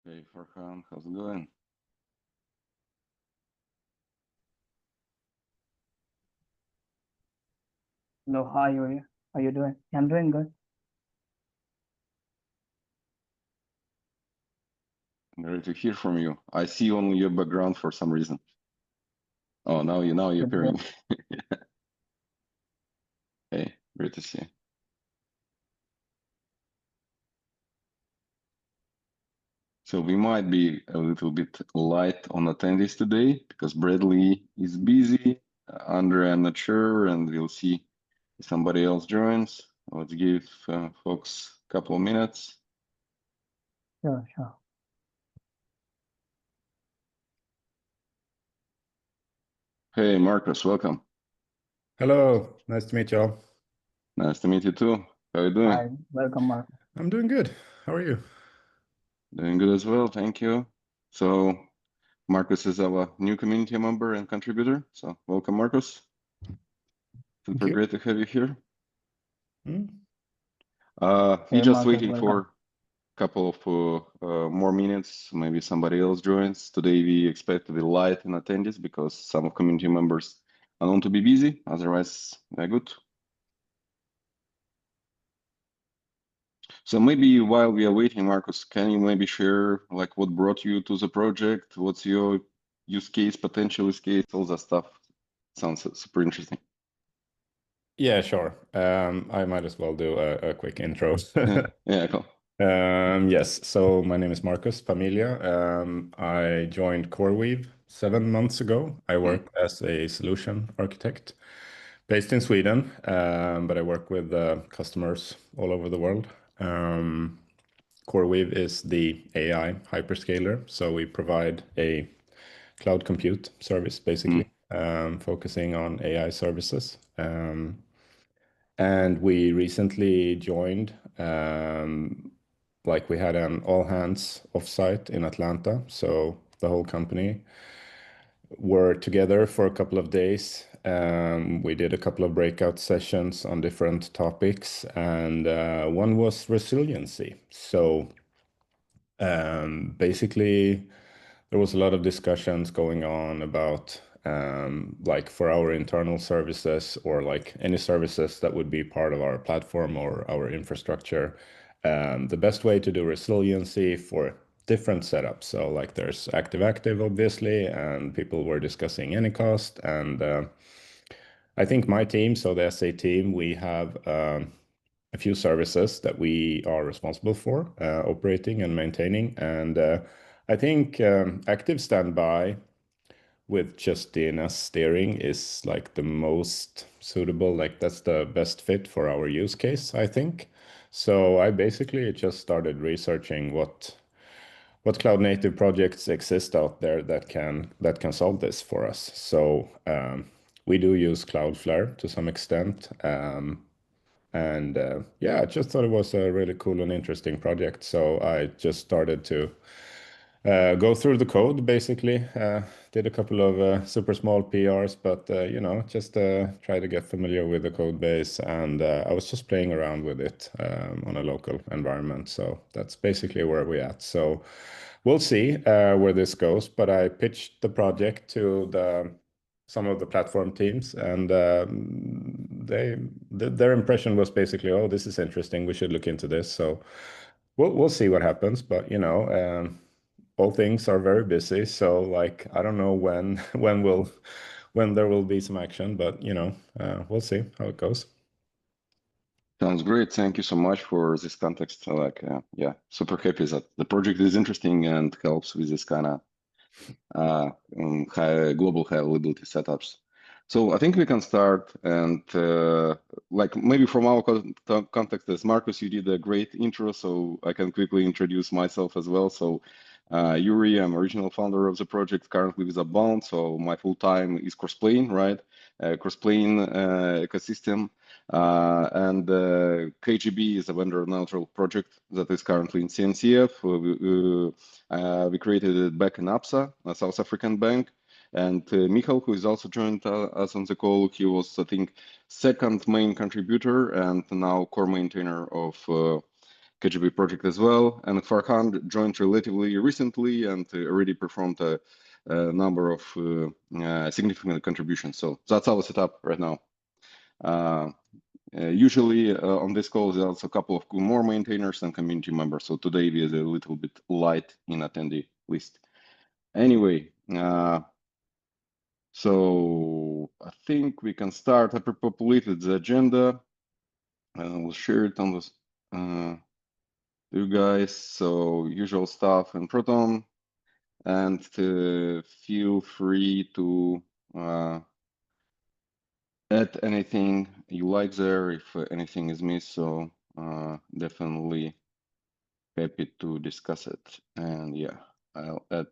Hey Farhan, how's it going? Hello, hi, how you doing? I'm doing good. Great to hear from you. I see only your background for some reason. Oh, now you're Good, good. appearing. Hey, great to see you. So we might be a little bit light on attendees today because Bradley is busy. Andre, I'm not sure, and we'll see if somebody else joins. Let's give folks a couple of minutes. Sure, sure. Hey, Marcus, welcome. Hello, nice to meet y'all. Nice to meet you too. How are you doing? Hi, welcome, Mark. I'm doing good. How are you? Doing good as well, thank you. So Marcus is our new community member and contributor. So welcome, Marcus. Thank Super you. great to have you here. Mm. We're Hey, just Marcus, waiting for welcome. a couple of more minutes. Maybe somebody else joins. Today we expect to be light in attendees because some of community members are known to be busy. Otherwise, they're good. So maybe while we are waiting, Marcus, can you maybe share like what brought you to the project? What's your use case, potential use case, all that stuff? Sounds super interesting. Yeah, sure. I might as well do a quick intro. Yeah, cool. Yes, so my name is Marcus Familia. I joined CoreWeave 7 months ago. I work as a solution architect based in Sweden, but I work with customers all over the world. CoreWeave is the AI hyperscaler, so we provide a cloud compute service, basically, focusing on AI services. And we recently joined, like we had an all hands offsite in Atlanta. So the whole company were together for a couple of days. We did a couple of breakout sessions on different topics, and one was resiliency. So basically, there was a lot of discussions going on about like for our internal services or like any services that would be part of our platform or our infrastructure, the best way to do resiliency for different setups. So like there's active obviously, and people were discussing Anycast, and I think my team, so the SA team, we have a few services that we are responsible for operating and maintaining. And I think active standby with just DNS steering is like the most suitable, like that's the best fit for our use case, I think. So I basically just started researching what cloud native projects exist out there that can solve this for us. So we do use Cloudflare to some extent. And yeah, I just thought it was a really cool and interesting project. So I just started to go through the code, basically. Did a couple of super small PRs, but you know, just try to get familiar with the code base. And I was just playing around with it on a local environment. So that's basically where we're at. So we'll see where this goes. But I pitched the project to some of the platform teams, and their impression was basically, oh, this is interesting. We should look into this. So we'll see what happens. But you know, all things are very busy. So like I don't know when when there will be some action, but you know, we'll see how it goes. Sounds great. Thank you so much for this context. Like, yeah, super happy that the project is interesting and helps with this kind of global high availability setups. So I think we can start, and like maybe from our context as Marcus, you did a great intro, so I can quickly introduce myself as well. So Yuri, I'm original founder of the project, currently with Upbound. So my full time is Crossplane, right? Crossplane ecosystem. And k8gb is a vendor neutral project that is currently in CNCF. We created it back in APSA, a South African bank. And Michal, who is also joined us on the call, he was, I think, second main contributor and now core maintainer of k8gb project as well. And Farhan joined relatively recently and already performed a number of significant contributions. So that's our setup right now. Usually on this call, there's also a couple of more maintainers and community members. So today we are a little bit light in attendee list. Anyway, so I think we can start. I pre-populated the agenda. We'll share it on this, you guys. So usual stuff in Proton, and feel free to add anything you like there if anything is missed. So definitely happy to discuss it. And yeah, I'll add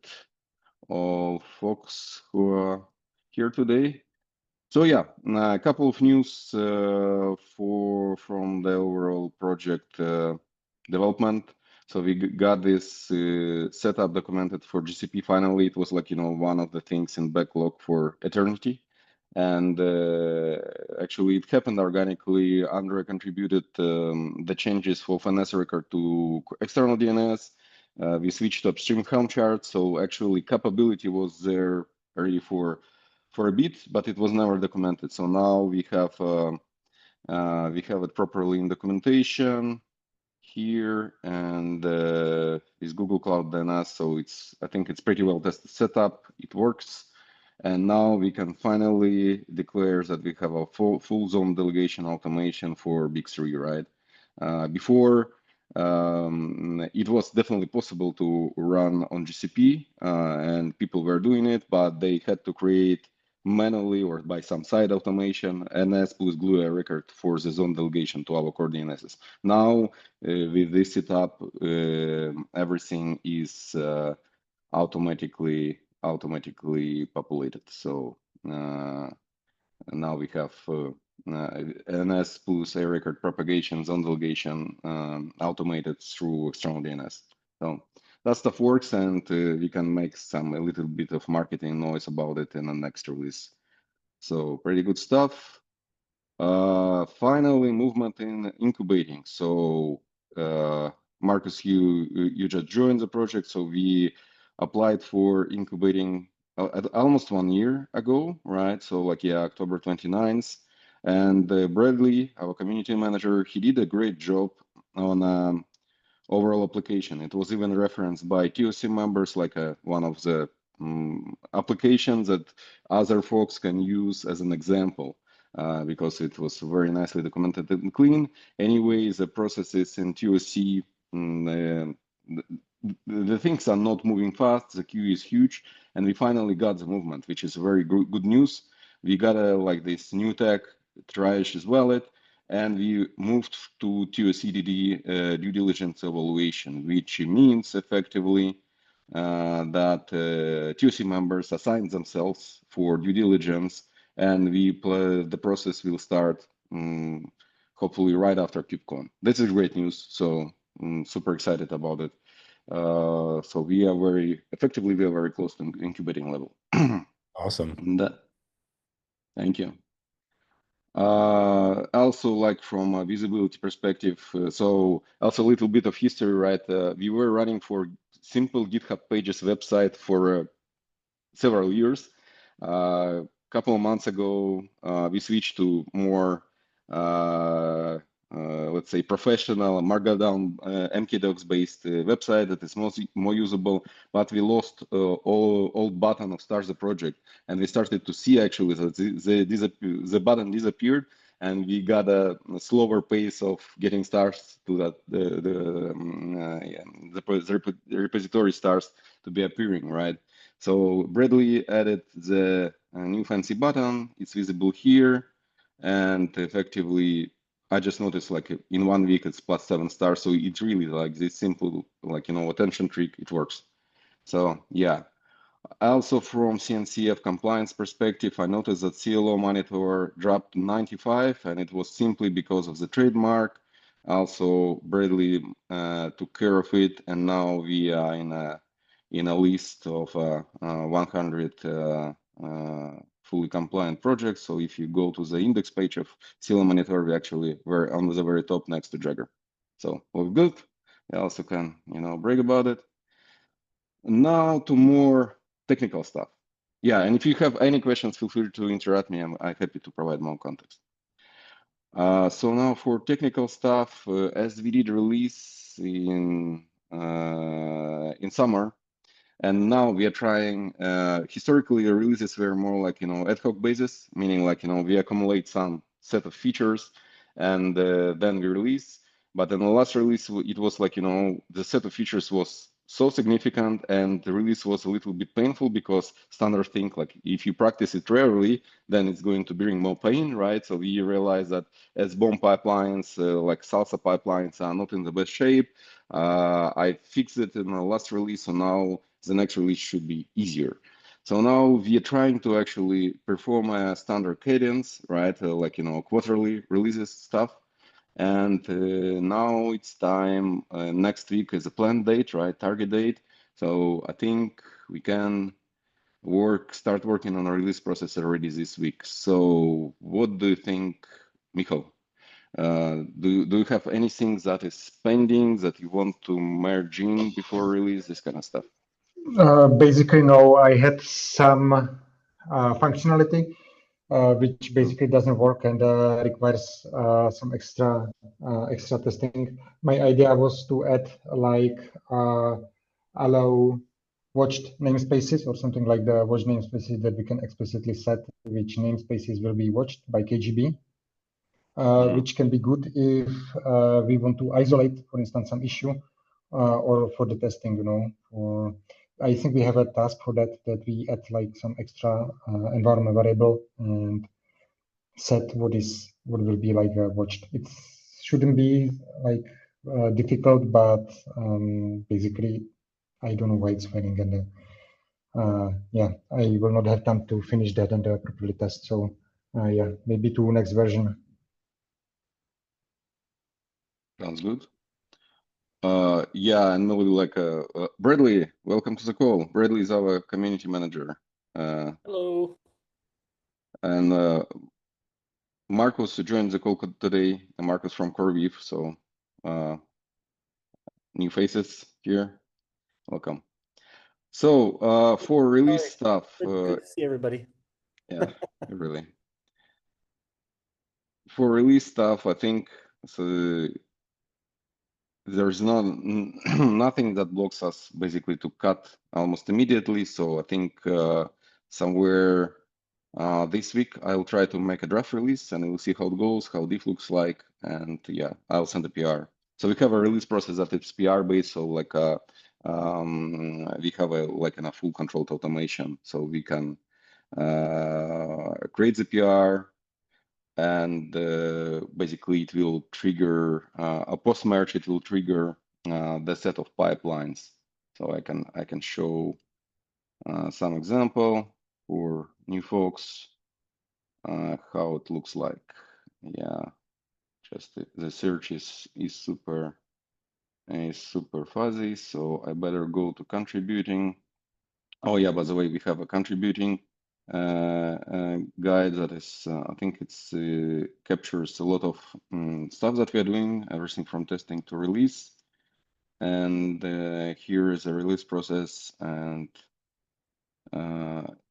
all folks who are here today. So yeah, a couple of news from the overall project development. So we got this setup documented for GCP. Finally, it was like, you know, one of the things in backlog for eternity. And actually, it happened organically. Andre contributed the changes for FNS record to external DNS. We switched to upstream Helm chart. So actually, capability was there already for a bit, but it was never documented. So now we have it properly in documentation here, and it's Google Cloud DNS. So I think it's pretty well tested setup. It works. And now we can finally declare that we have a full zone delegation automation for Big 3, right? Before, it was definitely possible to run on GCP, and people were doing it, but they had to create manually or by some side automation NS plus glue a record for the zone delegation to our core DNSs. Now, with this setup, everything is automatically populated. So now we have NS plus a record propagation, zone delegation automated through external DNS. So that stuff works, and we can make a little bit of marketing noise about it in the next release. So pretty good stuff. Finally, movement in incubating. So Marcus, you just joined the project, so we applied for incubating almost 1 year ago, right? So like, yeah, October 29th. And Bradley, our community manager, he did a great job on overall application. It was even referenced by TOC members, like one of the applications that other folks can use as an example. Because it was very nicely documented and clean. Anyway, the processes in TOC, the things are not moving fast. The queue is huge, and we finally got the movement, which is very good news. We got like this new tag, Triage wallet, and we moved to TOCDD due diligence evaluation, which means effectively that TOC members assign themselves for due diligence, and the process will start hopefully right after KubeCon. This is great news, so super excited about it. So we are very close to incubating level. Awesome. Thank you. Also, like from a visibility perspective, so also a little bit of history, right? We were running for simple GitHub Pages website for several years. A couple of months ago, we switched to more, let's say, professional Markdown mkdocs-based website that is more usable, but we lost all button of start the project, and we started to see actually that the button disappeared, and we got a slower pace of getting stars to that the repository starts to be appearing, right? So Bradley added the new fancy button. It's visible here, and effectively, I just noticed like in 1 week it's +7 stars. So it's really like this simple, like, you know, attention trick. It works. So yeah. Also from CNCF compliance perspective, I noticed that CLO monitor dropped 95, and it was simply because of the trademark. Also, Bradley took care of it, and now we are in a list of 100 fully compliant projects. So if you go to the index page of CLO monitor, we actually were on the very top next to Jagger. So all good. I also can, brag about it. Now to more technical stuff. Yeah, and if you have any questions, feel free to interrupt me. I'm happy to provide more context. So now for technical stuff, as we did release in summer, and now we are trying, historically releases were more like, ad hoc basis, meaning like, we accumulate some set of features and then we release. But in the last release, it was like, the set of features was so significant and the release was a little bit painful because standard thing, like if you practice it rarely, then it's going to bring more pain, right? So we realize that as bomb pipelines, like Salsa pipelines are not in the best shape. I fixed it in the last release, so now the next release should be easier. So now we are trying to actually perform a standard cadence, right? Like, quarterly releases stuff. And now it's time, next week is a planned date, right? Target date. So I think we can start working on a release process already this week. So what do you think, Michal? Do you have anything that is pending that you want to merge in before release, this kind of stuff? Basically, no. I had some functionality which basically doesn't work and requires some extra testing. My idea was to add like allow watched namespaces or something like the watch namespaces that we can explicitly set which namespaces will be watched by k8gb. Which can be good if we want to isolate, for instance, some issue or for the testing, or I think we have a task for that we add like some extra environment variable and set what will be like watched. It shouldn't be like difficult, but basically I don't know why it's failing, and yeah, I will not have time to finish that and properly test. So yeah, maybe to next version. Sounds good. Yeah, and maybe like Bradley, welcome to the call. Bradley is our community manager. Hello. And Marcos joined the call today. Marcos from CoreWeave, so new faces here. Welcome. So for release stuff, Good to see everybody. Yeah, really. For release stuff, I think so. There's nothing that blocks us basically to cut almost immediately. So I think somewhere this week I'll try to make a draft release and we'll see how it goes, how diff looks like, and yeah, I'll send a PR. So we have a release process that is PR based. So like we have a full controlled automation. So we can create the PR, and basically it will trigger a post merge. It will trigger the set of pipelines. So I can show some example for new folks how it looks like. Yeah, just the search is super fuzzy. So I better go to contributing. Oh yeah, by the way, we have a contributing guide that is, I think it's captures a lot of stuff that we are doing, everything from testing to release. And here is a release process, and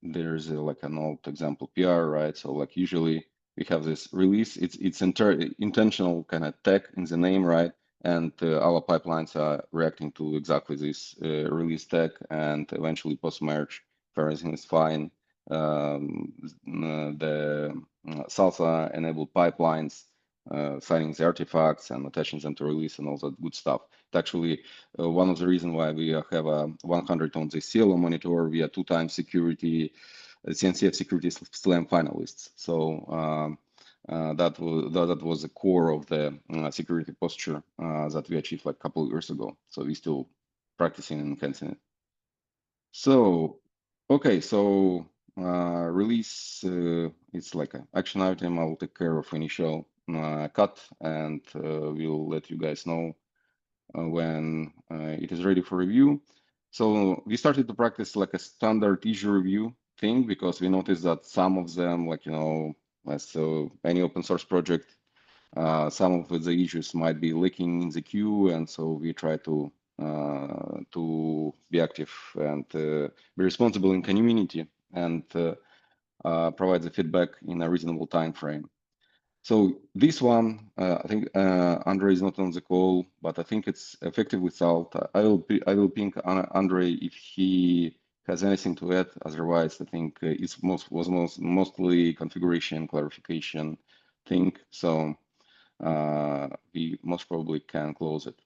there's like an old example PR, right? So like usually we have this release. It's intentional kind of tag in the name, right? And our pipelines are reacting to exactly this release tag, and eventually post merge, if everything is fine, the Salsa enabled pipelines, signing the artifacts and attaching them to release and all that good stuff. It's actually one of the reasons why we have a 100 on the CLO monitor. We are 2-time security, CNCF security slam finalists. So that was the core of the security posture that we achieved like a couple of years ago. So we're still practicing and enhancing it. So, okay, so release, it's like an action item. I will take care of initial cut, and we'll let you guys know when it is ready for review. So we started to practice like a standard issue review thing because we noticed that some of them, like, as any open source project, some of the issues might be leaking in the queue, and so we try to be active and be responsible in community and provide the feedback in a reasonable time frame. So this one, I think Andre is not on the call, but I think it's effective without. I will ping Andre if he has anything to add. Otherwise, I think it's mostly configuration clarification thing. So we most probably can close it.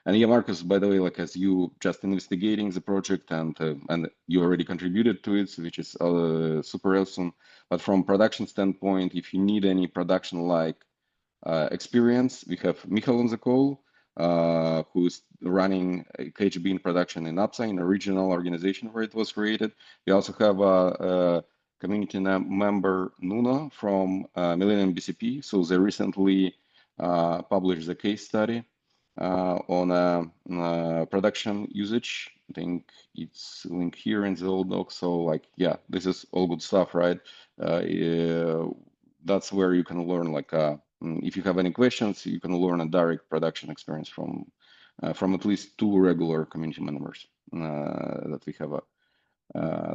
And yeah, Marcus, by the way, like as you just investigating the project and you already contributed to it, which is super awesome. But from production standpoint, if you need any production-like experience, we have Michal on the call, who's running k8gb in production in APSA, in a regional organization where it was created. We also have a community member, Nuno, from Millennium BCP. So they recently published the case study on production usage. I think it's linked here in the old doc. So like, yeah, this is all good stuff, right? That's where you can learn, like, if you have any questions, you can learn a direct production experience from at least 2 regular community members that we have a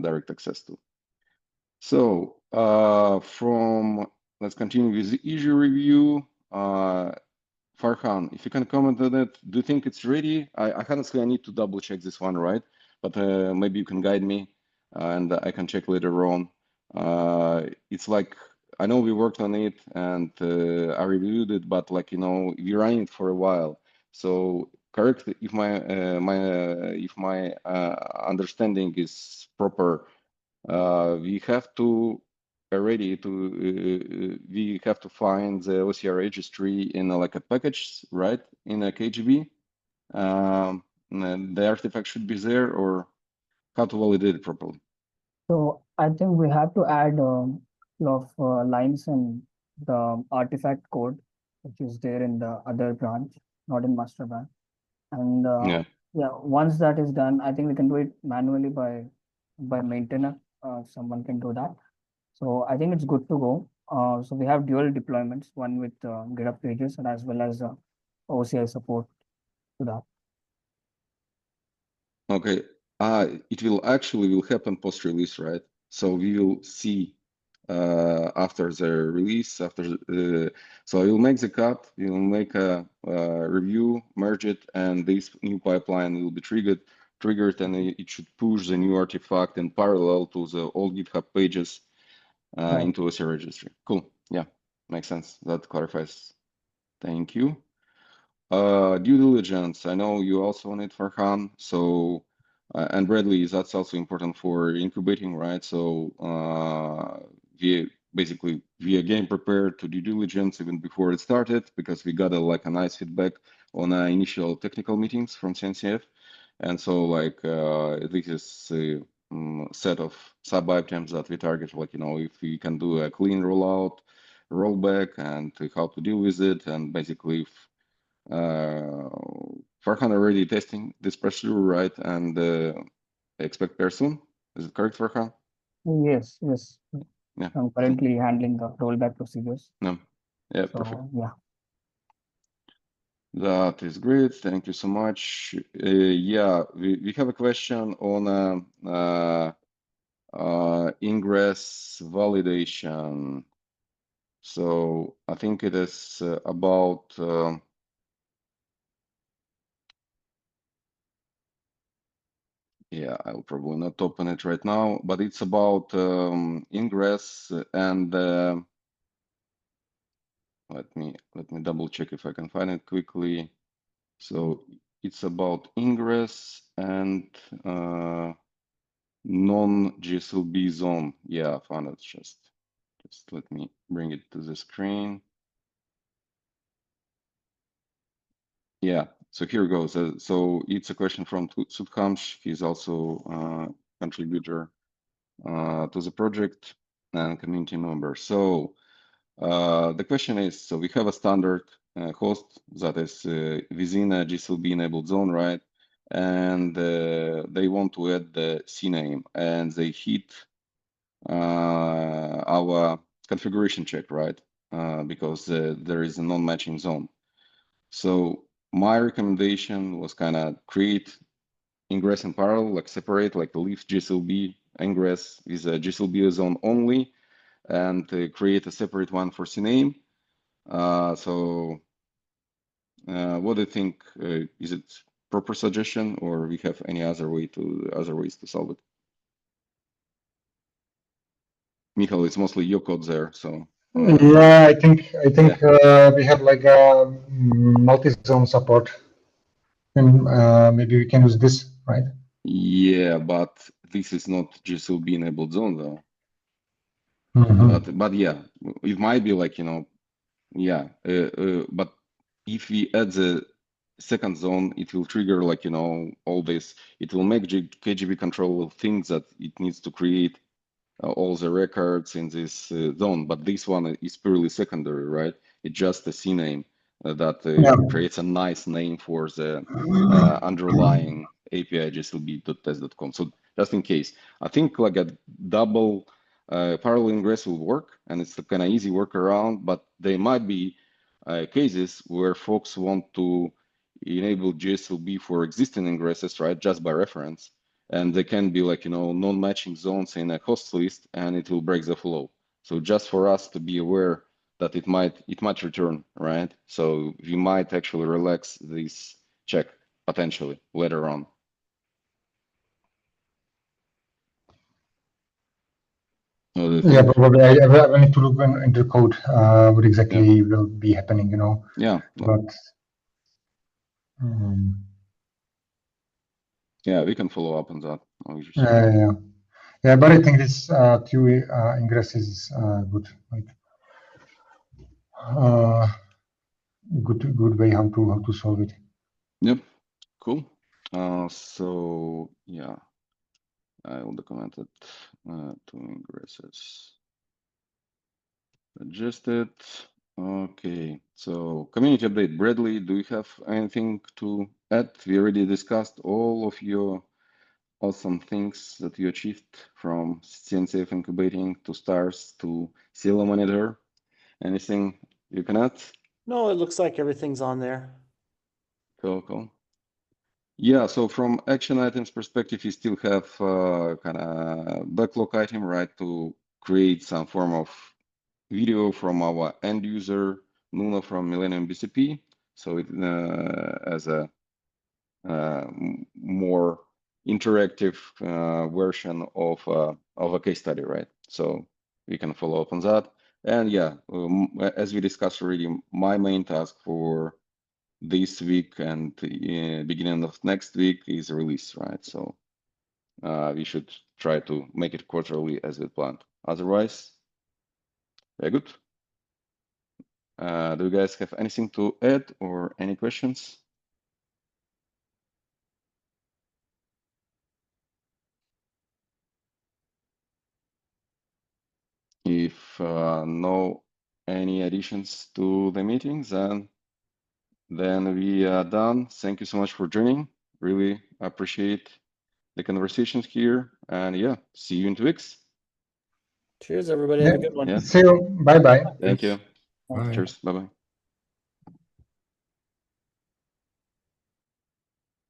direct access to. So let's continue with the issue review. Farhan, if you can comment on it, do you think it's ready? I honestly, I need to double check this one, right? But maybe you can guide me and I can check later on. It's like, I know we worked on it and I reviewed it, but like, you know, we're running it for a while. So correct if my understanding is proper, we have to we have to find the OCI registry in like a package, right? In a k8gb. The artifact should be there, or how to validate it properly? So I think we have to add a lot of lines in the artifact code, which is there in the other branch, not in master branch. And Yeah. yeah, once that is done, I think we can do it manually by maintainer. Someone can do that. So I think it's good to go. So we have dual deployments, one with GitHub Pages and as well as OCI support to that. Okay. It will happen post-release, right? So we will see after the release, so you'll make the cut, you'll make a review, merge it, and this new pipeline will be triggered, and it should push the new artifact in parallel to the old GitHub pages into OCI registry. Cool. Yeah, makes sense. That clarifies. Thank you. Due diligence. I know you also want it, Farhan. So, and Bradley, that's also important for incubating, right? So, we again prepared to due diligence even before it started, because we got a nice feedback on initial technical meetings from CNCF. And so like this is a set of sub items that we target, like, you know, if we can do a clean rollout, rollback, and how to deal with it. And basically Farhan already testing this procedure, right? And expect pair soon. Is it correct, Farhan? Yes, yes. Yeah. I'm currently handling the rollback procedures. No. Yeah, So, perfect. yeah. That is great. Thank you so much. Yeah, we have a question on Ingress validation. So I think it is about yeah, I'll probably not open it right now, but it's about Ingress and let me double check if I can find it quickly. So it's about Ingress and non-GSLB zone. Yeah, I found it. Just let me bring it to the screen. Yeah, so here goes. So it's a question from Sudhamsh. He's also a contributor to the project and community member. So the question is, so we have a standard host that is within a GSLB enabled zone, right? And they want to add the CNAME, and they hit our configuration check, right? because there is a non-matching zone. So my recommendation was kind of create Ingress in parallel, like separate, like leave GSLB Ingress is a GSLB zone only, and create a separate one for CNAME. So what do you think? Is it proper suggestion, or we have any other ways to solve it? Michal, it's mostly your code there, so. Yeah, I think we have like a multi-zone support, and maybe we can use this, right? Yeah, but this is not GSLB enabled zone though. Mm-hmm. But yeah, it might be like, yeah. But if we add the second zone, it will trigger like, all this. It will make k8gb control think that it needs to create all the records in this zone, but this one is purely secondary, right? It's just a CNAME that creates a nice name for the underlying API GSLB.test.com. So just in case, I think like a double parallel ingress will work, and it's a kind of easy workaround, but there might be cases where folks want to enable GSLB for existing ingresses, right, just by reference. And they can be like, non-matching zones in a host list, and it will break the flow. So just for us to be aware that it might return, right? So we might actually relax this check potentially later on. Yeah, probably. I need to look into code what exactly will be happening, Yeah. But yeah, we can follow up on that. Yeah, but I think this QA Ingress is good, like good way how to solve it. Yep, cool. So yeah, I will document it to Ingresses. Adjusted. Okay, so community update. Bradley, do you have anything to add? We already discussed all of your awesome things that you achieved, from CNCF incubating to stars to Silo monitor. Anything you can add? No, it looks like everything's on there. Cool. Yeah, so from action items perspective, you still have kind of backlog item, right, to create some form of video from our end user, Nuno from Millennium BCP. So it as a more interactive version of a case study, right? So we can follow up on that. And yeah, as we discussed already, my main task for this week and beginning of next week is release, right? So we should try to make it quarterly as we planned. Otherwise, very good. Do you guys have anything to add or any questions? If no any additions to the meetings, then we are done. Thank you so much for joining. Really appreciate the conversations here. And yeah, see you in 2 weeks. Cheers, everybody. Have a good one. Yeah. See you. Bye-bye. Thank you. Bye. Cheers. Bye-bye.